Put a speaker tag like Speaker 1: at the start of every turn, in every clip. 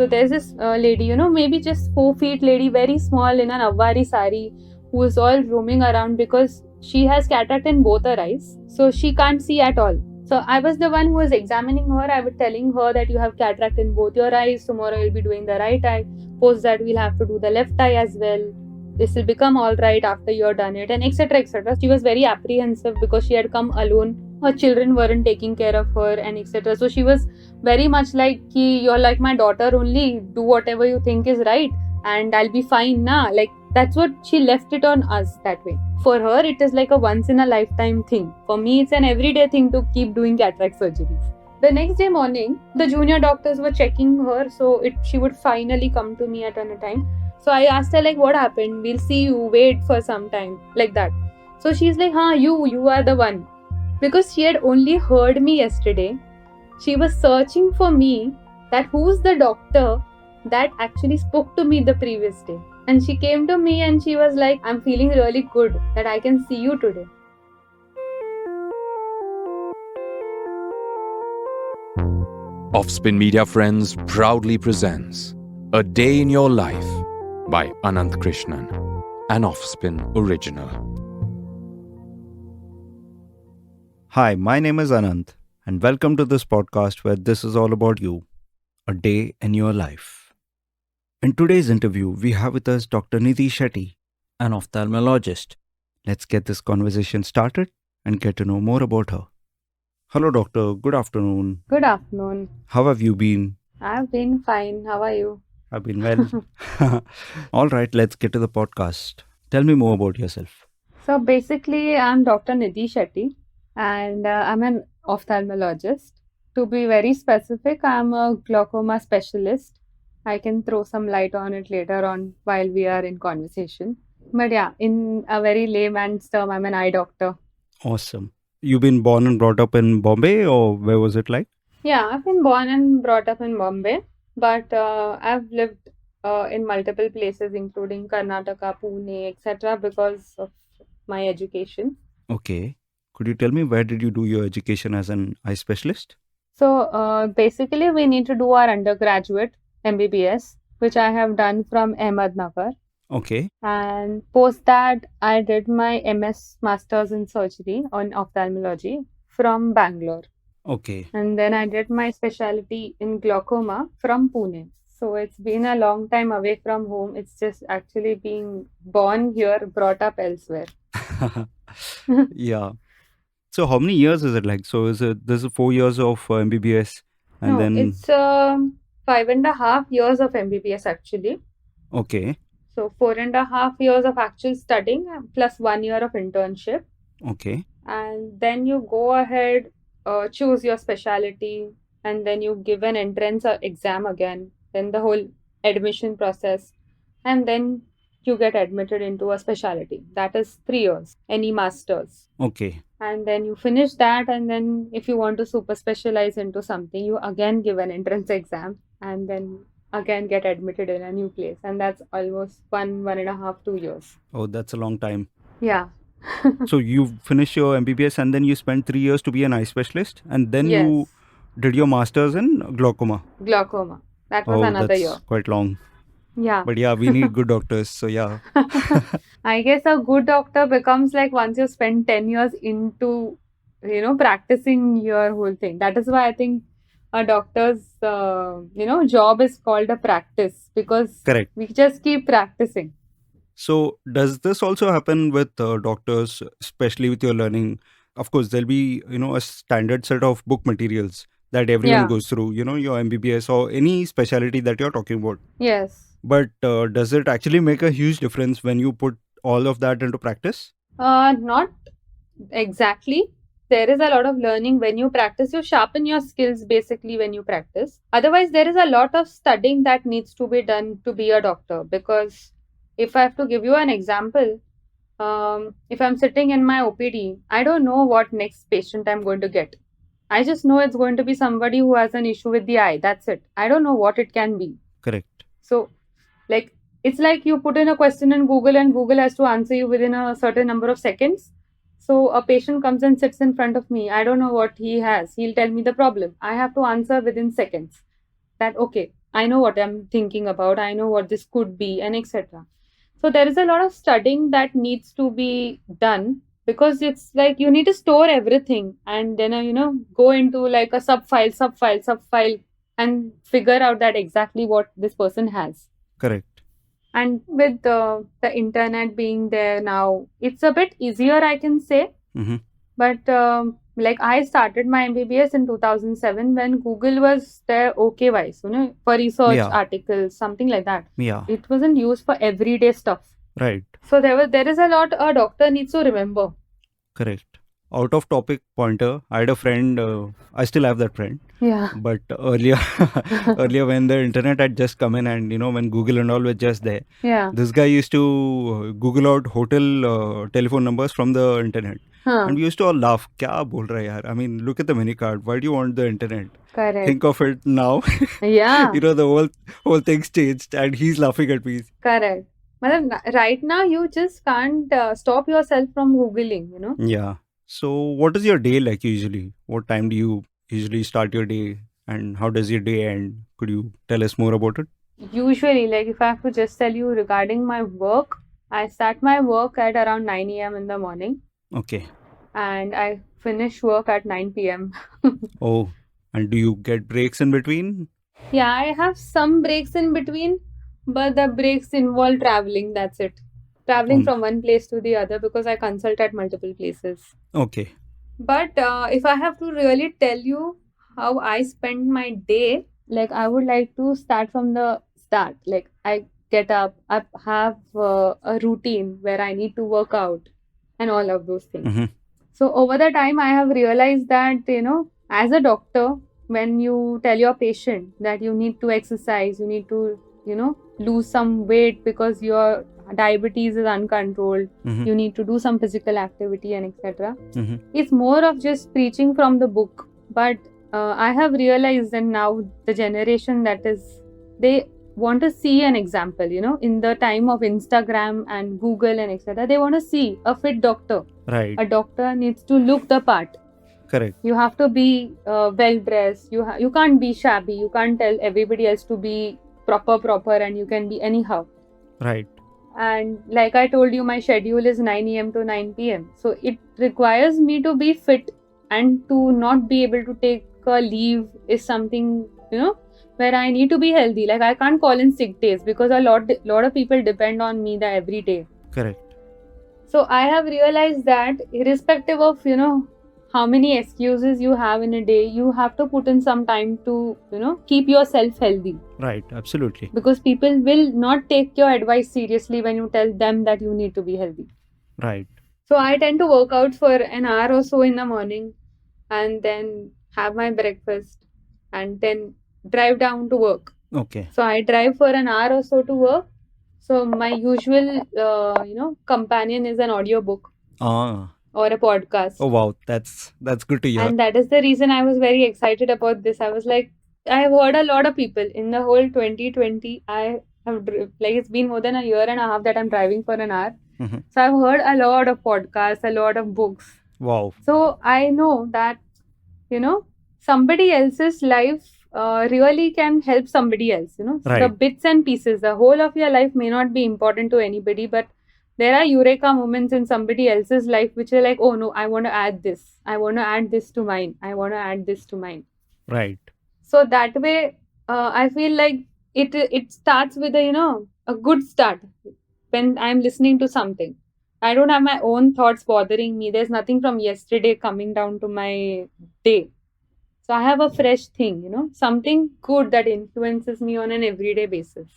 Speaker 1: So there's this lady, maybe just 4 feet lady, very small in an Avvari sari, who is all roaming around because she has cataract in both her eyes. So she can't see at all. So I was the one who was examining her. I was telling her that you have cataract in both your eyes. Tomorrow you'll be doing the right eye. Post that we'll have to do the left eye as well. This will become all right after you're done it, and etc. etc. She was very apprehensive because she had come alone. Her children weren't taking care of her, and etc. So she was very much like, you're like my daughter only. Do whatever you think is right, and I'll be fine now. Like, that's what she left it on us that way. For her, it is like a once in a lifetime thing. For me, it's an everyday thing to keep doing cataract surgeries. The next day morning, the junior doctors were checking her, so she would finally come to me at a time. So I asked her, like, what happened? We'll see you, wait for some time, like that. So she's like, you are the one. Because she had only heard me yesterday, she was searching for me, that who's the doctor that actually spoke to me the previous day. And she came to me and she was like, I'm feeling really good that I can see you today.
Speaker 2: Offspin Media Friends proudly presents A Day in Your Life by Anant Krishnan, an Offspin original.
Speaker 3: Hi, my name is Anant, and welcome to this podcast where this is all about you, a day in your life. In today's interview, we have with us Dr. Nidhi Shetty, an ophthalmologist. Let's get this conversation started and get to know more about her. Hello, doctor. Good afternoon.
Speaker 1: Good afternoon.
Speaker 3: How have you been?
Speaker 1: I've been fine. How are you?
Speaker 3: I've been well. All right, let's get to the podcast. Tell me more about yourself.
Speaker 1: So basically, I'm Dr. Nidhi Shetty, and I'm an ophthalmologist. To be very specific, I'm a glaucoma specialist. I can throw some light on it later on while we are in conversation. But yeah, in a very layman's term, I'm an eye doctor.
Speaker 3: Awesome. You've been born and brought up in Bombay, or where was it like?
Speaker 1: Yeah, I've been born and brought up in Bombay, but I've lived in multiple places, including Karnataka, Pune, etc., because of my education.
Speaker 3: Okay. Could you tell me where did you do your education as an eye specialist?
Speaker 1: So basically, we need to do our undergraduate MBBS, which I have done from Ahmednagar.
Speaker 3: Okay.
Speaker 1: And post that, I did my MS Masters in Surgery on Ophthalmology from Bangalore.
Speaker 3: Okay.
Speaker 1: And then I did my specialty in glaucoma from Pune. So it's been a long time away from home. It's just actually being born here, brought up elsewhere.
Speaker 3: Yeah. So how many years is it like? So this is 4 years of MBBS and
Speaker 1: No,
Speaker 3: then
Speaker 1: it's 5.5 years of MBBS actually.
Speaker 3: okay.
Speaker 1: So 4.5 years of actual studying plus 1 year of internship.
Speaker 3: Okay.
Speaker 1: And then you go ahead, choose your specialty, and then you give an entrance exam again. Then the whole admission process, and then you get admitted into a specialty. That is 3 years, any masters.
Speaker 3: Okay.
Speaker 1: And then you finish that, and then if you want to super specialize into something, you again give an entrance exam, and then again get admitted in a new place. And that's almost 1.5, 2 years.
Speaker 3: Oh, that's a long time.
Speaker 1: Yeah.
Speaker 3: So you finished your MBBS and then you spent 3 years to be an eye specialist and then
Speaker 1: Yes.
Speaker 3: you did your masters in glaucoma.
Speaker 1: Glaucoma. That was
Speaker 3: Oh,
Speaker 1: another
Speaker 3: that's
Speaker 1: year.
Speaker 3: quite long.
Speaker 1: Yeah.
Speaker 3: But yeah, we need good doctors. So yeah.
Speaker 1: I guess a good doctor becomes like once you spend 10 years into, practicing your whole thing. That is why I think a doctor's, job is called a practice, because
Speaker 3: Correct.
Speaker 1: we just keep practicing.
Speaker 3: So does this also happen with doctors, especially with your learning? Of course, there'll be, a standard set of book materials that everyone
Speaker 1: Yeah.
Speaker 3: goes through, your MBBS or any specialty that you're talking about.
Speaker 1: Yes.
Speaker 3: But does it actually make a huge difference when you put all of that into practice?
Speaker 1: Not exactly. There is a lot of learning when you practice. You sharpen your skills basically when you practice. Otherwise, there is a lot of studying that needs to be done to be a doctor. Because if I have to give you an example, if I'm sitting in my OPD, I don't know what next patient I'm going to get. I just know it's going to be somebody who has an issue with the eye. That's it. I don't know what it can be.
Speaker 3: Correct.
Speaker 1: So, it's like you put in a question in Google and Google has to answer you within a certain number of seconds. So a patient comes and sits in front of me. I don't know what he has. He'll tell me the problem. I have to answer within seconds. That, okay, I know what I'm thinking about, I know what this could be, and etc. So there is a lot of studying that needs to be done, because it's like you need to store everything and then go into like a sub file and figure out that exactly what this person has.
Speaker 3: Correct.
Speaker 1: And with the internet being there now, it's a bit easier, I can say.
Speaker 3: Mm-hmm.
Speaker 1: But like I started my MBBS in 2007 when Google was there okay wise, for research
Speaker 3: Yeah.
Speaker 1: articles, something like that.
Speaker 3: Yeah.
Speaker 1: It wasn't used for everyday stuff.
Speaker 3: Right.
Speaker 1: So there is a lot a doctor needs to remember.
Speaker 3: Correct. Out of topic pointer. I had a friend. I still have that friend.
Speaker 1: Yeah.
Speaker 3: But earlier, when the internet had just come in, and when Google and all were just there,
Speaker 1: Yeah.
Speaker 3: this guy used to Google out hotel telephone numbers from the internet, and we used to all laugh. Kya bol raha hai yaar? I mean, look at the menu card. Why do you want the internet?
Speaker 1: Correct.
Speaker 3: Think of it now.
Speaker 1: Yeah.
Speaker 3: The whole thing's changed, and he's laughing at me.
Speaker 1: Correct. Right now you just can't stop yourself from Googling,
Speaker 3: Yeah. So, what is your day like usually? What time do you usually start your day, and how does your day end? Could you tell us more about it?
Speaker 1: Usually, like if I have to just tell you regarding my work, I start my work at around 9 a.m. in the morning
Speaker 3: Okay.
Speaker 1: and I finish work at 9 p.m.
Speaker 3: Oh, and do you get breaks in between?
Speaker 1: Yeah, I have some breaks in between, but the breaks involve traveling, that's it. Traveling from one place to the other, because I consult at multiple places.
Speaker 3: Okay.
Speaker 1: But if I have to really tell you how I spend my day, like I would like to start from the start. Like I get up, I have a routine where I need to work out and all of those things.
Speaker 3: Mm-hmm.
Speaker 1: So over the time, I have realized that, as a doctor, when you tell your patient that you need to exercise, you need to, lose some weight because your diabetes is uncontrolled,
Speaker 3: Mm-hmm.
Speaker 1: you need to do some physical activity and etc.
Speaker 3: Mm-hmm.
Speaker 1: It's more of just preaching from the book. But I have realized that now the generation they want to see an example, in the time of Instagram and Google and etc. They want to see a fit doctor.
Speaker 3: Right.
Speaker 1: A doctor needs to look the part.
Speaker 3: Correct.
Speaker 1: You have to be well dressed. You can't be shabby. You can't tell everybody else to be proper, and you can be anyhow.
Speaker 3: Right.
Speaker 1: And like I told you, my schedule is 9 a.m. to 9 p.m. So it requires me to be fit, and to not be able to take a leave is something, where I need to be healthy. Like I can't call in sick days because a lot of people depend on me every day.
Speaker 3: Correct.
Speaker 1: So I have realized that irrespective of, how many excuses you have in a day, you have to put in some time to, keep yourself healthy.
Speaker 3: Right. Absolutely.
Speaker 1: Because people will not take your advice seriously when you tell them that you need to be healthy.
Speaker 3: Right.
Speaker 1: So I tend to work out for an hour or so in the morning and then have my breakfast and then drive down to work.
Speaker 3: Okay.
Speaker 1: So I drive for an hour or so to work. So my usual, companion is an audiobook or a podcast.
Speaker 3: Oh wow, that's good to hear.
Speaker 1: And that is the reason I was very excited about this. I was like, I have heard a lot of people in the whole 2020. I have it's been more than a year and a half that I'm driving for an hour.
Speaker 3: Mm-hmm.
Speaker 1: So I've heard a lot of podcasts, a lot of books.
Speaker 3: Wow.
Speaker 1: So I know that, somebody else's life really can help somebody else,
Speaker 3: Right.
Speaker 1: The bits and pieces, the whole of your life may not be important to anybody, but there are eureka moments in somebody else's life which are like, oh no, I want to add this. I want to add this to mine. I want to add this to mine.
Speaker 3: Right.
Speaker 1: So that way, I feel like it starts with a good start when I'm listening to something. I don't have my own thoughts bothering me. There's nothing from yesterday coming down to my day. So I have a fresh thing, something good that influences me on an everyday basis.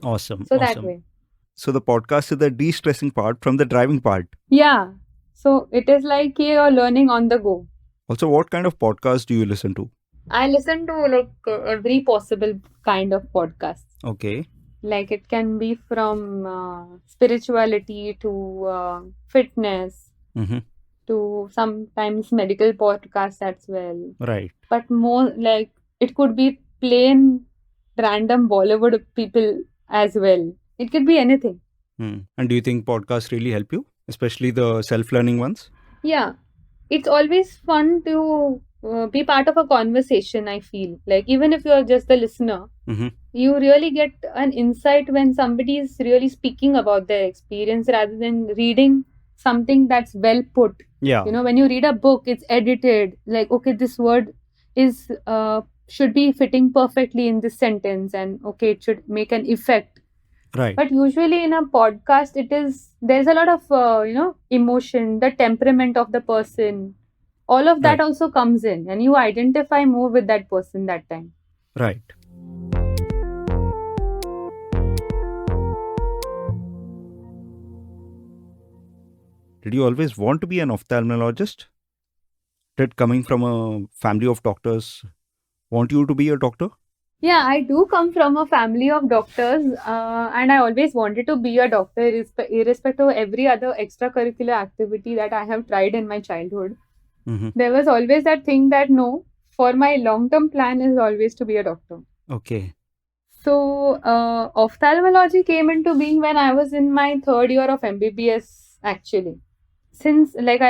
Speaker 3: Awesome.
Speaker 1: So
Speaker 3: awesome.
Speaker 1: that way.
Speaker 3: So the podcast is the de-stressing part from the driving part.
Speaker 1: Yeah. So it is like you're learning on the go.
Speaker 3: Also, what kind of podcast do you listen to?
Speaker 1: I listen to every possible kind of podcast.
Speaker 3: Okay.
Speaker 1: Like it can be from spirituality to fitness
Speaker 3: Mm-hmm.
Speaker 1: to sometimes medical podcasts as well.
Speaker 3: Right.
Speaker 1: But more like it could be plain random Bollywood people as well. It could be anything.
Speaker 3: And do you think podcasts really help you, especially the self-learning ones?
Speaker 1: Yeah. It's always fun to be part of a conversation, I feel. Like even if you're just the listener,
Speaker 3: Mm-hmm.
Speaker 1: you really get an insight when somebody is really speaking about their experience rather than reading something that's well put.
Speaker 3: Yeah.
Speaker 1: When you read a book, it's edited, like, okay, this word is should be fitting perfectly in this sentence, and okay, it should make an effect.
Speaker 3: Right.
Speaker 1: But usually in a podcast, there's a lot of emotion, the temperament of the person, all of that
Speaker 3: Right.
Speaker 1: also comes in, and you identify more with that person that time.
Speaker 3: Right. Did you always want to be an ophthalmologist? Did coming from a family of doctors want you to be a doctor?
Speaker 1: Yeah, I do come from a family of doctors, and I always wanted to be a doctor, irrespective of every other extracurricular activity that I have tried in my childhood.
Speaker 3: Mm-hmm.
Speaker 1: There was always that thing that no, for my long-term plan is always to be a doctor.
Speaker 3: Okay.
Speaker 1: So, ophthalmology came into being when I was in my third year of MBBS, actually. Since, like,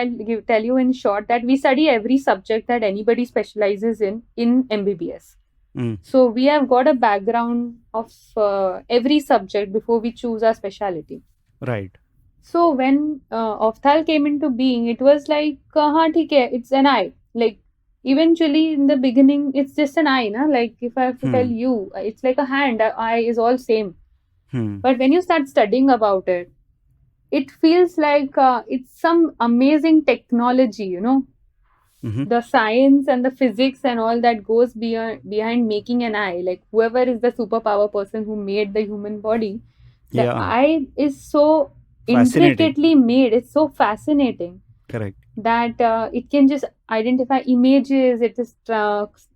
Speaker 1: tell you in short that we study every subject that anybody specializes in MBBS.
Speaker 3: Mm.
Speaker 1: So we have got a background of every subject before we choose our specialty.
Speaker 3: Right.
Speaker 1: So when Ophthal came into being, it was like, हाँ ठीक है, it's an eye. Like eventually in the beginning, it's just an eye, na? Like if I have to tell you, it's like a hand. A eye is all same. But when you start studying about it, it feels like it's some amazing technology,
Speaker 3: Mm-hmm.
Speaker 1: the science and the physics and all that goes behind making an eye. Like whoever is the superpower person who made the human body, the
Speaker 3: Yeah.
Speaker 1: eye is so
Speaker 3: Fascinating.
Speaker 1: intricately made. It's so fascinating
Speaker 3: Correct.
Speaker 1: that it can just identify images. It is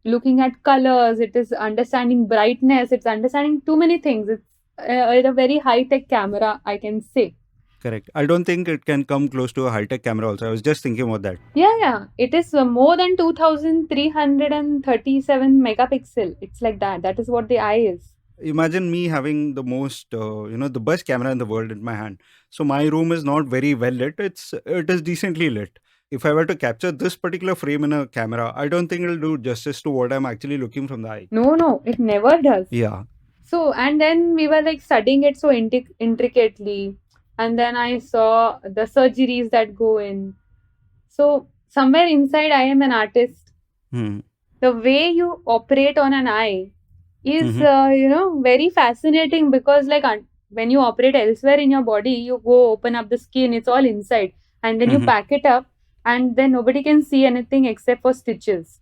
Speaker 1: looking at colors. It is understanding brightness. It's understanding too many things. It's a very high-tech camera, I can say.
Speaker 3: Correct. I don't think it can come close to a high-tech camera also. I was just thinking about that.
Speaker 1: Yeah. It is more than 2337 megapixel. It's like that. That is what the eye is.
Speaker 3: Imagine me having the most, the best camera in the world in my hand. So my room is not very well lit. It is decently lit. If I were to capture this particular frame in a camera, I don't think it'll do justice to what I'm actually looking from the eye.
Speaker 1: No, it never does.
Speaker 3: Yeah.
Speaker 1: So, and then we were like studying it so intricately. And then I saw the surgeries that go in. So, somewhere inside, I am an artist. The way you operate on an eye is, very fascinating because, like, when you operate elsewhere in your body, you go open up the skin, it's all inside. And then you pack it up, and then nobody can see anything except for stitches.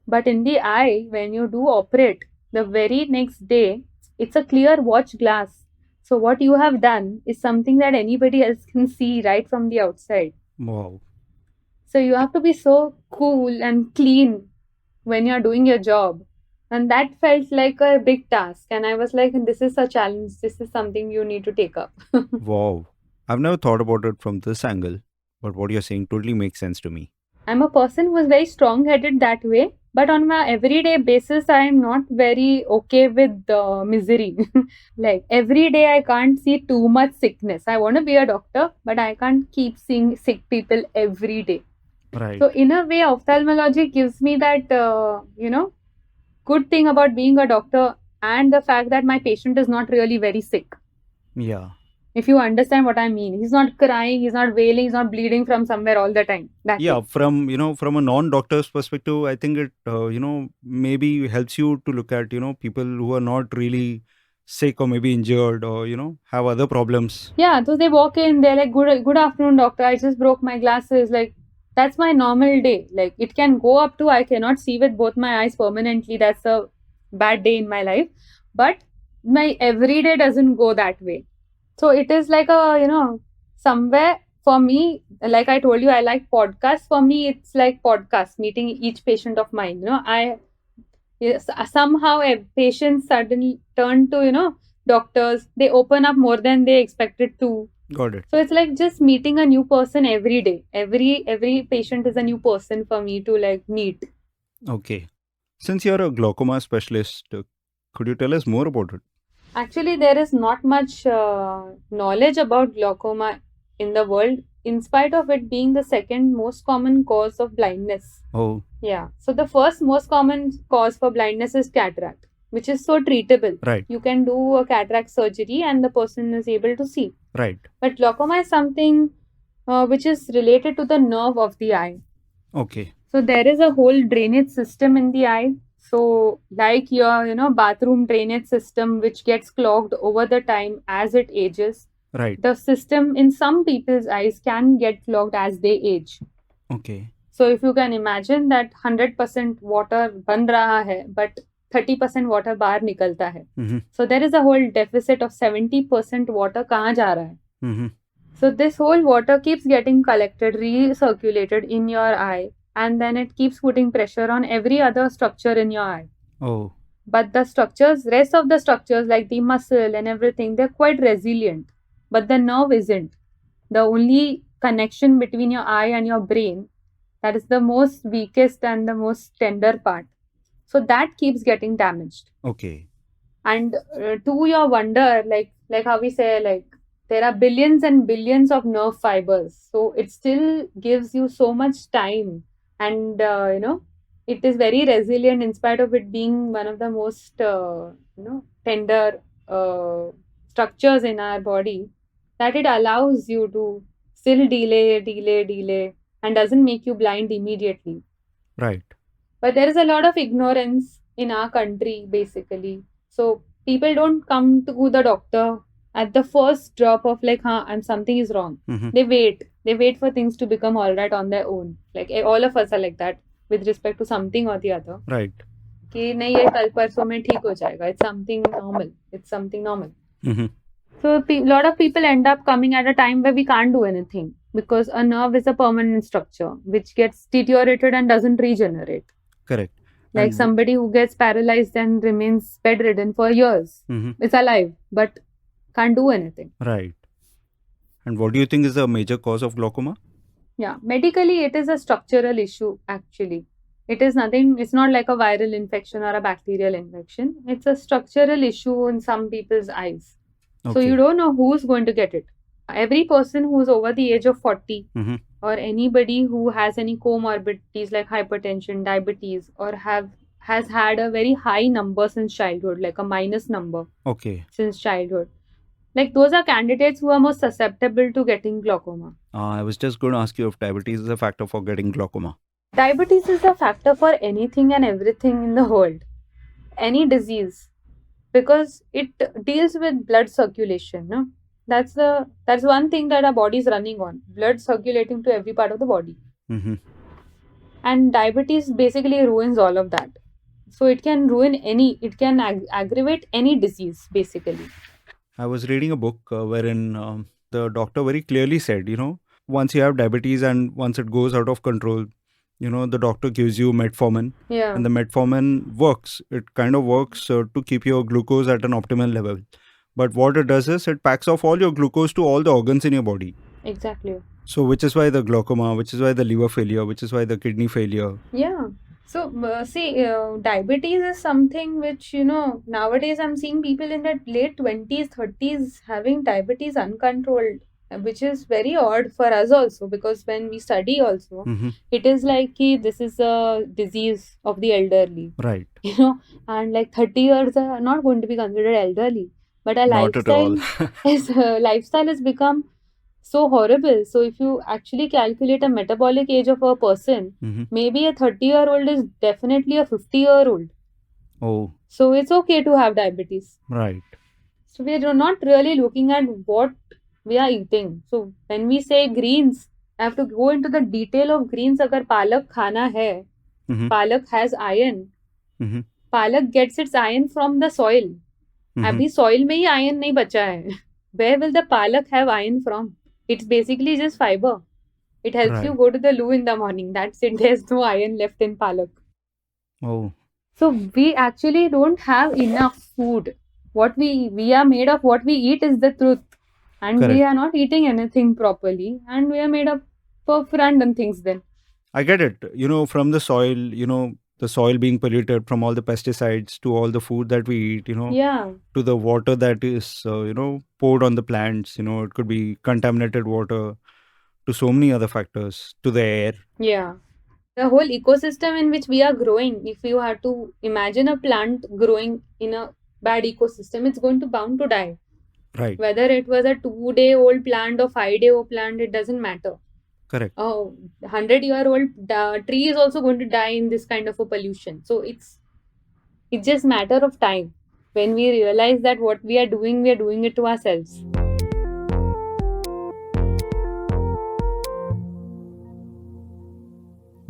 Speaker 1: But in the eye, when you do operate, the very next day, it's a clear watch glass. So what you have done is something that anybody else can see right from the outside.
Speaker 3: Wow.
Speaker 1: So you have to be so cool and clean when you're doing your job. And that felt like a big task. And I was like, this is a challenge. This is something you need to take up.
Speaker 3: Wow. I've never thought about it from this angle, but what you're saying totally makes sense to me.
Speaker 1: I'm a person who is very strong-headed that way. But on my everyday basis, I am not very okay with the misery. Like every day, I can't see too much sickness. I want to be a doctor, but I can't keep seeing sick people every day.
Speaker 3: Right.
Speaker 1: So in a way, ophthalmology gives me that, good thing about being a doctor and the fact that my patient is not really very sick.
Speaker 3: Yeah.
Speaker 1: If you understand what I mean, he's not crying, he's not wailing, he's not bleeding from somewhere all the time.
Speaker 3: Yeah, from a non-doctor's perspective, I think it maybe helps you to look at people who are not really sick or maybe injured or have other problems.
Speaker 1: Yeah, so they walk in, they're like, good afternoon, doctor. I just broke my glasses. Like that's my normal day. Like it can go up to I cannot see with both my eyes permanently. That's a bad day in my life. But my everyday doesn't go that way. So it is like a, somewhere for me, like I told you, I like podcasts. For me, it's like podcast, meeting each patient of mine. Somehow a patient suddenly turn to, doctors. They open up more than they expected to.
Speaker 3: Got it.
Speaker 1: So it's like just meeting a new person every day. Every patient is a new person for me to like meet.
Speaker 3: Okay. Since you're a glaucoma specialist, could you tell us more about it?
Speaker 1: Actually, there is not much knowledge about glaucoma in the world, in spite of it being the second most common cause of blindness.
Speaker 3: Oh.
Speaker 1: Yeah. So the first most common cause for blindness is cataract. which is so treatable.
Speaker 3: Right.
Speaker 1: You can do a cataract surgery and the person is able to see.
Speaker 3: Right.
Speaker 1: But glaucoma is something which is related to the nerve of the eye.
Speaker 3: Okay.
Speaker 1: So there is a whole drainage system in the eye. So like your bathroom drainage system, which gets clogged over the time as it ages.
Speaker 3: Right.
Speaker 1: The system in some people's eyes can get clogged as they age.
Speaker 3: Okay.
Speaker 1: So if you can imagine that 100% water बन रहा है, but 30% water बाहर निकलता है.
Speaker 3: Mhm.
Speaker 1: So there is a whole deficit of 70% water कहाँ जा रहा है?
Speaker 3: Mhm.
Speaker 1: So this whole water keeps getting collected, recirculated in your eye, and then it keeps putting pressure on every other structure in your eye.
Speaker 3: Oh.
Speaker 1: But the rest of the structures like the muscle and everything, they're quite resilient. But the nerve isn't. The only connection between your eye and your brain, that is the most weakest and the most tender part. So that keeps getting damaged.
Speaker 3: Okay.
Speaker 1: And to your wonder, like how we say, like there are billions and billions of nerve fibers. So it still gives you so much time, and it is very resilient in spite of it being one of the most tender structures in our body, that it allows you to still delay, and doesn't make you blind immediately.
Speaker 3: Right.
Speaker 1: But there is a lot of ignorance in our country, basically. So people don't come to the doctor at the first drop of like, something is wrong.
Speaker 3: Mhm.
Speaker 1: They wait for things to become all right on their own. Like all of us are like that with respect to something or the other.
Speaker 3: Right.
Speaker 1: कि नहीं ये कल परसों में ठीक हो जाएगा. It's something normal.
Speaker 3: Mhm.
Speaker 1: So a lot of people end up coming at a time where we can't do anything, because a nerve is a permanent structure which gets deteriorated and doesn't regenerate.
Speaker 3: Correct.
Speaker 1: Like
Speaker 3: And
Speaker 1: somebody who gets paralyzed and remains bedridden for years
Speaker 3: Mhm.
Speaker 1: is alive but can't do anything.
Speaker 3: Right. And what do you think is the major cause of glaucoma?
Speaker 1: Yeah, medically it is a structural issue actually. It is nothing, it's not like a viral infection or a bacterial infection. It's a structural issue in some people's eyes. So
Speaker 3: Okay.
Speaker 1: you don't know who's going to get it. Every person who's over the age of 40
Speaker 3: Mhm.
Speaker 1: or anybody who has any comorbidities like hypertension, diabetes, or has had a very high number since childhood, like a minus number
Speaker 3: Okay.
Speaker 1: since childhood. Like those are candidates who are most susceptible to getting glaucoma.
Speaker 3: I was just going to ask you if diabetes is a factor for getting glaucoma.
Speaker 1: Diabetes is a factor for anything and everything in the world, any disease, because it deals with blood circulation. No? That's one thing that our body is running on, blood circulating to every part of the body.
Speaker 3: Mm-hmm.
Speaker 1: And diabetes basically ruins all of that. So it can aggravate any disease basically.
Speaker 3: I was reading a book wherein the doctor very clearly said, once you have diabetes and once it goes out of control, the doctor gives you metformin,
Speaker 1: Yeah.
Speaker 3: and the metformin works. It kind of works to keep your glucose at an optimal level. But what it does is it packs off all your glucose to all the organs in your body.
Speaker 1: Exactly.
Speaker 3: So which is why the glaucoma, which is why the liver failure, which is why the kidney failure.
Speaker 1: Yeah. So, diabetes is something which, nowadays I'm seeing people in their late 20s, 30s having diabetes uncontrolled, which is very odd for us also, because when we study also,
Speaker 3: Mhm.
Speaker 1: it is like this is a disease of the elderly,
Speaker 3: Right.
Speaker 1: and like 30 years are not going to be considered elderly, but our
Speaker 3: Not at all.
Speaker 1: lifestyle has become so horrible. So if you actually calculate a metabolic age of a person,
Speaker 3: Mhm.
Speaker 1: maybe a 30-year-old is definitely a 50-year-old.
Speaker 3: Oh,
Speaker 1: So it's okay to have diabetes.
Speaker 3: right.
Speaker 1: So we're not really looking at what we are eating. So when we say greens, I have to go into the detail of greens. Agar palak khana hai,
Speaker 3: Mhm.
Speaker 1: palak has iron.
Speaker 3: Mhm.
Speaker 1: Palak gets its iron from the soil.
Speaker 3: Mhm.
Speaker 1: अभी soil में ही iron नहीं बचा है. Where will the palak have iron from? It's basically just fiber. It helps you
Speaker 3: Right.
Speaker 1: go to the loo in the morning. That's it. There's no iron left in palak.
Speaker 3: Oh,
Speaker 1: So we actually don't have enough food. What we are made of, what we eat is the truth. And we
Speaker 3: Correct.
Speaker 1: are not eating anything properly. And we are made up of random things then.
Speaker 3: I get it. From the soil, the soil being polluted from all the pesticides to all the food that we eat,
Speaker 1: Yeah.
Speaker 3: to the water that is, poured on the plants, it could be contaminated water, to so many other factors, to the air.
Speaker 1: Yeah. The whole ecosystem in which we are growing, if you have to imagine a plant growing in a bad ecosystem, it's going to bound to die.
Speaker 3: Right.
Speaker 1: Whether it was a 2-day-old plant or 5-day-old plant, it doesn't matter.
Speaker 3: Correct.
Speaker 1: A 100-year-old tree is also going to die in this kind of a pollution. So it's just matter of time. When we realize that what we are doing it to ourselves.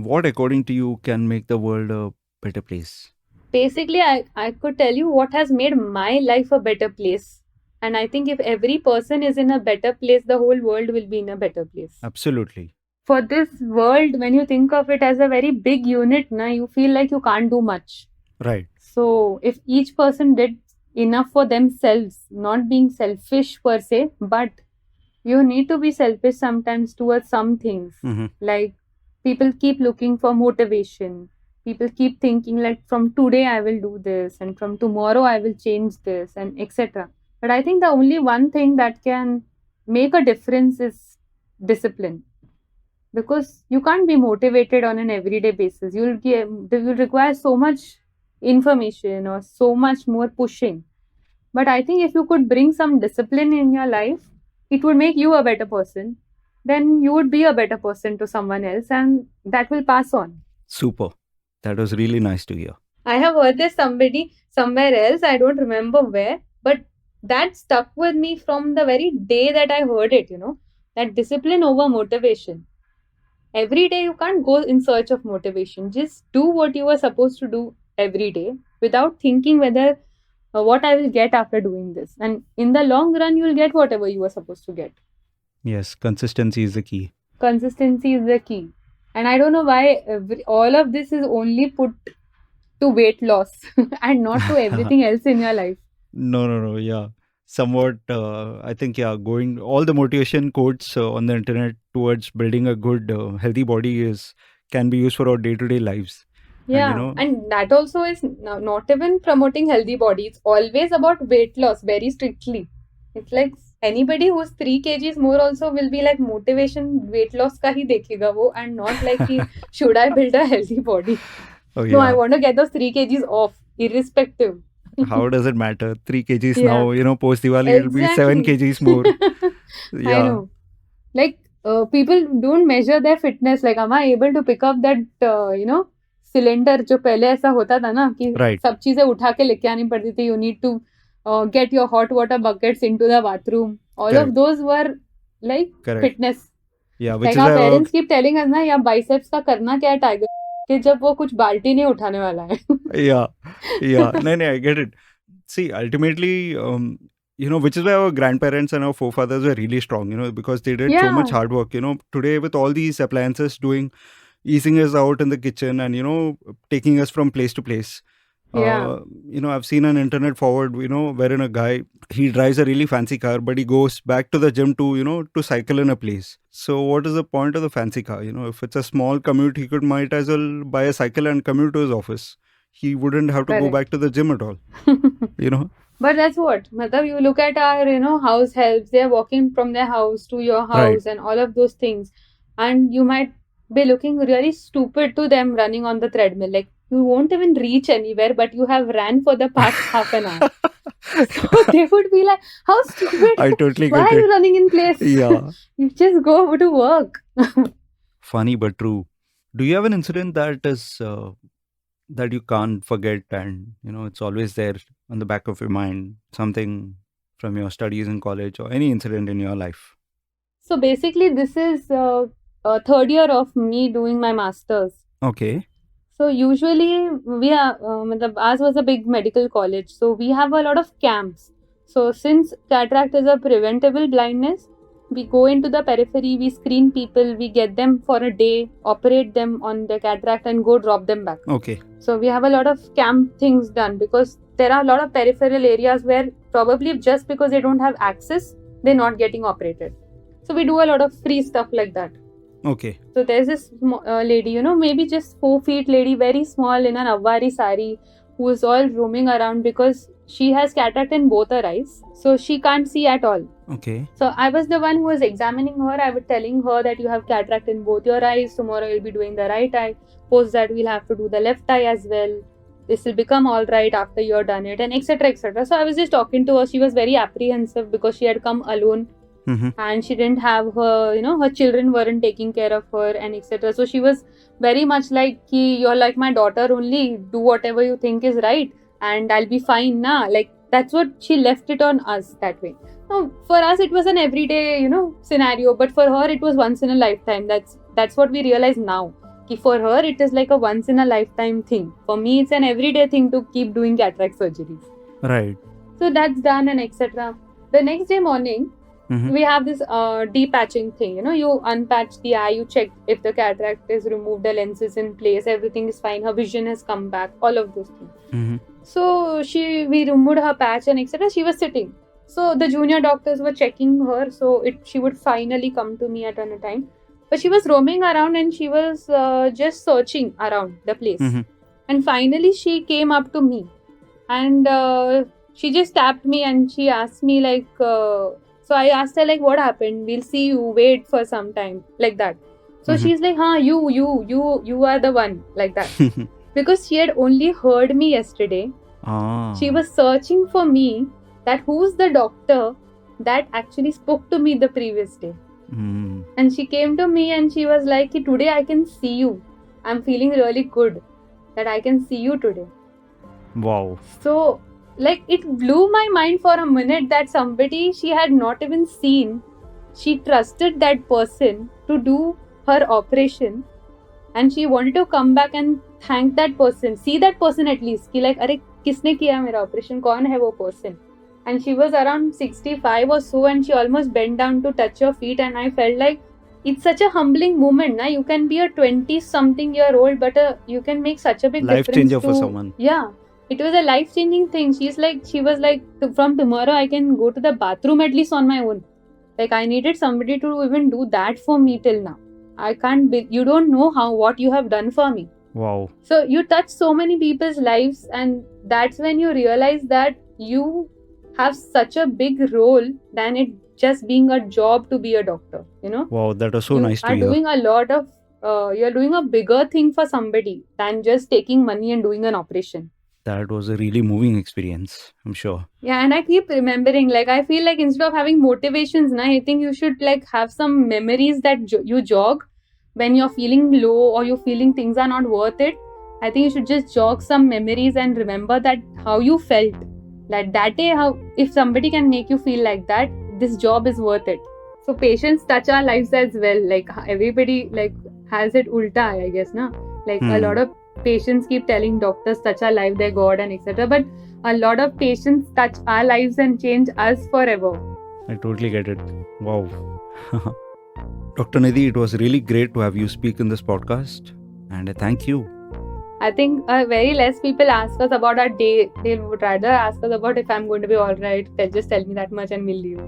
Speaker 3: What, according to you, can make the world a better place?
Speaker 1: Basically, I could tell you what has made my life a better place. And I think if every person is in a better place, the whole world will be in a better place.
Speaker 3: Absolutely.
Speaker 1: For this world, when you think of it as a very big unit, you feel like you can't do much.
Speaker 3: Right.
Speaker 1: So if each person did enough for themselves, not being selfish per se, but you need to be selfish sometimes towards some things.
Speaker 3: Mm-hmm.
Speaker 1: Like people keep looking for motivation. People keep thinking like from today I will do this and from tomorrow I will change this and etc. But I think the only one thing that can make a difference is discipline. Because you can't be motivated on an everyday basis. You'll require so much information or so much more pushing. But I think if you could bring some discipline in your life, it would make you a better person. Then you would be a better person to someone else and that will pass on.
Speaker 3: Super. That was really nice to hear.
Speaker 1: I have heard this somebody somewhere else, I don't remember where, but that stuck with me from the very day that I heard it, that discipline over motivation. Every day you can't go in search of motivation. Just do what you are supposed to do every day without thinking whether what I will get after doing this. And in the long run, you will get whatever you are supposed to get.
Speaker 3: Yes, consistency is the key.
Speaker 1: Consistency is the key. And I don't know why all of this is only put to weight loss and not to everything else in your life.
Speaker 3: No. Yeah. Somewhat, I think, going all the motivation quotes on the internet towards building a good, healthy body can be used for our day-to-day lives.
Speaker 1: Yeah, and that also is not even promoting healthy body. It's always about weight loss very strictly. It's like anybody who's 3 kgs more also will be like motivation weight loss ka hi dekhega wo and not like should I build a healthy body?
Speaker 3: Oh, yeah.
Speaker 1: No, I want to get those 3 kgs off irrespective.
Speaker 3: How does it matter? 3 kgs
Speaker 1: Yeah.
Speaker 3: now, post Diwali, it'll be 7 kgs more. Yeah.
Speaker 1: I know. Like, people don't measure their fitness. Like, am I able to pick up that, cylinder जो पहले ऐसा होता था ना कि
Speaker 3: Right.
Speaker 1: सब चीजें उठा के लेके आनी पड़ती थी. You need to get your hot water buckets into the bathroom. All
Speaker 3: Correct.
Speaker 1: of those were like
Speaker 3: Correct.
Speaker 1: fitness.
Speaker 3: Yeah, which
Speaker 1: Like
Speaker 3: is
Speaker 1: our
Speaker 3: why
Speaker 1: parents keep telling us ना या biceps का करना क्या है टाइगर कि जब वो कुछ बाल्टी नहीं उठाने वाला है.
Speaker 3: yeah. No, I get it. See, ultimately, which is why our grandparents and our forefathers were really strong, because they did so
Speaker 1: Yeah.
Speaker 3: much hard work. Today with all these appliances easing us out in the kitchen and, taking us from place to place.
Speaker 1: Yeah.
Speaker 3: I've seen an internet forward, wherein a guy, he drives a really fancy car, but he goes back to the gym to cycle in a place. So what is the point of the fancy car? If it's a small commute, he might as well buy a cycle and commute to his office. He wouldn't have to go
Speaker 1: Correct.
Speaker 3: back to the gym at all,
Speaker 1: But that's what. Matlab, you look at our, house helps. They're walking from their house to your house and all of those things. And you might be looking really stupid to them running on the treadmill. Like, you won't even reach anywhere, but you have ran for the past half an hour. So they would be like, how stupid.
Speaker 3: I totally
Speaker 1: Why
Speaker 3: get
Speaker 1: are you
Speaker 3: it.
Speaker 1: running in place?
Speaker 3: Yeah.
Speaker 1: You just go to work.
Speaker 3: Funny but true. Do you have an incident that is that you can't forget and it's always there on the back of your mind? Something from your studies in college or any incident in your life?
Speaker 1: So basically, this is third year of me doing my master's.
Speaker 3: Okay.
Speaker 1: So usually we are, ours was a big medical college, so we have a lot of camps. So since cataract is a preventable blindness, we go into the periphery, we screen people, we get them for a day, operate them on the cataract and go drop them back.
Speaker 3: Okay.
Speaker 1: So we have a lot of camp things done because there are a lot of peripheral areas where probably just because they don't have access, they're not getting operated. So we do a lot of free stuff like that.
Speaker 3: Okay.
Speaker 1: So there's this lady, maybe just 4 feet lady, very small in an Avvari sari, who is all roaming around because she has cataract in both her eyes. So she can't see at all.
Speaker 3: Okay.
Speaker 1: So I was the one who was examining her. I was telling her that you have cataract in both your eyes. Tomorrow you'll be doing the right eye. Post that we'll have to do the left eye as well. This will become all right after you're done it, and etc. etc. So I was just talking to her. She was very apprehensive because she had come alone and she didn't have her, her children weren't taking care of her and etc. So she was very much like, you're like my daughter only, do whatever you think is right and I'll be fine now. Like, that's what she left it on us that way. Now, for us it was an everyday, scenario, but for her it was once in a lifetime. That's what we realize now. For her it is like a once in a lifetime thing. For me it's an everyday thing to keep doing cataract surgeries.
Speaker 3: Right.
Speaker 1: So that's done and etc. The next day morning, we have this depatching thing. You unpatch the eye, you check if the cataract is removed, the lens is in place, everything is fine, her vision has come back, all of those things. So we removed her patch and etc. She was sitting. So the junior doctors were checking her, so she would finally come to me at a time. But she was roaming around and she was just searching around the place. And finally she came up to me and she just tapped me and she asked me like, so I asked her like, what happened? We'll see you, wait for some time, like that. So she's like, you are the one, like that. Because she had only heard me yesterday. She was searching for me, that who's the doctor that actually spoke to me the previous day. And she came to me and she was like, today I can see you. I'm feeling really good that I can see you today.
Speaker 3: Wow.
Speaker 1: So, like, it blew my mind for a minute that somebody she had not even seen, she trusted that person to do her operation and she wanted to come back and thank that person, see that person at least, ki like, अरे किसने किया मेरा operation, कौन है वो person? And she was around 65 or so and she almost bent down to touch her feet and I felt like it's such a humbling moment. Na? You can be a 20-something year old but you can make such a big
Speaker 3: Life
Speaker 1: difference
Speaker 3: changer for someone.
Speaker 1: Yeah, it was a life-changing thing. She was like, from tomorrow I can go to the bathroom at least on my own. Like, I needed somebody to even do that for me till now. I can't you don't know what you have done for me.
Speaker 3: Wow.
Speaker 1: So you touch so many people's lives and that's when you realize that you have such a big role than it just being a job to be a doctor,
Speaker 3: Wow, that was so nice to hear.
Speaker 1: You are doing a lot of, you're doing a bigger thing for somebody than just taking money and doing an operation.
Speaker 3: That was a really moving experience, I'm sure.
Speaker 1: Yeah, and I keep remembering, like, I feel like instead of having motivations, I think you should like have some memories that you jog when you're feeling low or you're feeling things are not worth it. I think you should just jog some memories and remember that how you felt. Like that day, if somebody can make you feel like that, this job is worth it. So patients touch our lives as well. Like everybody like has it ulta, I guess, na? Like a lot of patients keep telling doctors touch our life, they're God and etc. But a lot of patients touch our lives and change us forever.
Speaker 3: I totally get it. Wow. Dr. Nidhi, it was really great to have you speak in this podcast and I thank you.
Speaker 1: I think very less people ask us about our day. They would rather ask us about if I'm going to be alright. They'll just tell me that much and we'll leave.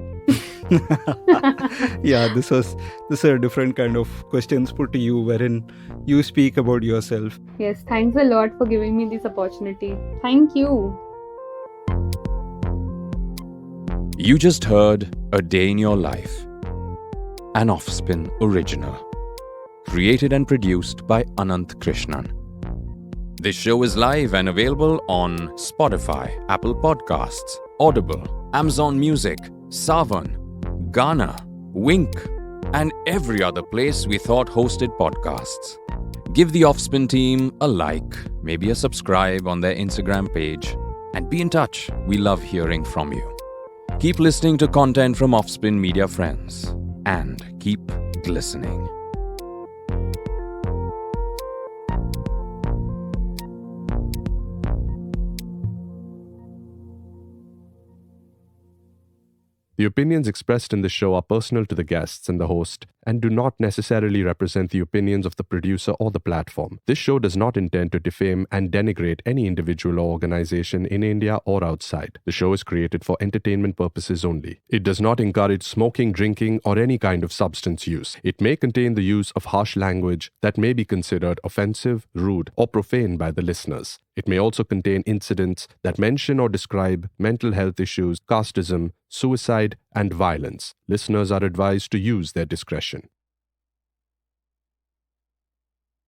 Speaker 3: Yeah, this is a different kind of questions put to you wherein you speak about yourself.
Speaker 1: Yes, thanks a lot for giving me this opportunity. Thank you.
Speaker 2: You just heard A Day in Your Life, an Offspin original, created and produced by Ananth Krishnan. This show is live and available on Spotify, Apple Podcasts, Audible, Amazon Music, Saavn, Gaana, Wink, and every other place we thought hosted podcasts. Give the Offspin team a like, maybe a subscribe on their Instagram page, and be in touch. We love hearing from you. Keep listening to content from Offspin Media Friends, and keep glistening.
Speaker 4: The opinions expressed in this show are personal to the guests and the host and do not necessarily represent the opinions of the producer or the platform. This show does not intend to defame and denigrate any individual or organization in India or outside. The show is created for entertainment purposes only. It does not encourage smoking, drinking, or any kind of substance use. It may contain the use of harsh language that may be considered offensive, rude, or profane by the listeners. It may also contain incidents that mention or describe mental health issues, casteism, suicide, and violence. Listeners are advised to use their discretion.